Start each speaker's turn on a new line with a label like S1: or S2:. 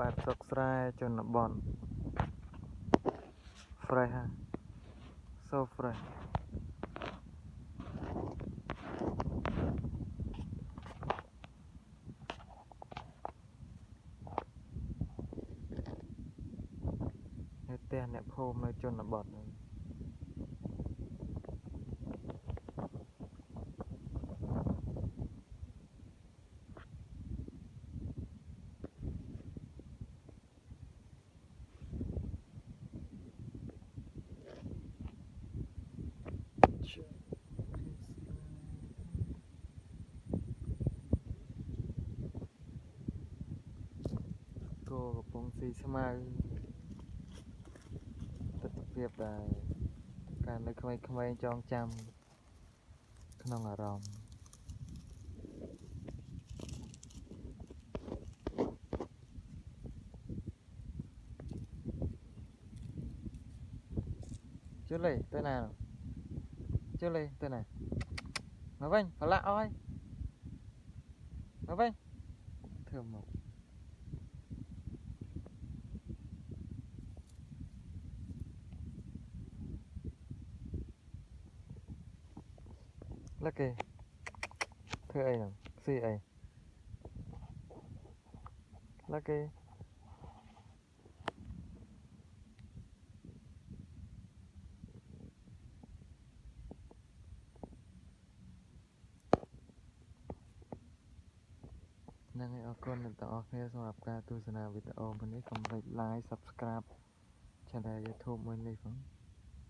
S1: bát sọc sài cho nó bòn fresh ha so freshให้เตี้ยเนี่ยโพมเลยจนnó bọt côกับพงศรีสมัยตัดเปรียบได้การเลยขมายจองจำขนมอารมณ์chưa lấy tới nào chưa lấy tới nào mà vinh phải lạ ơi mà vinh thơm một lá kì thưa ấy nào xì ấy lá kìนั่งให้ออกก่อนหนึ่งต่อออกเนี่ยสำหรับการดูสนาวิดีโอวันนี้กำลังไลค์ subscribe ช่อง YouTube มันเลยฟัง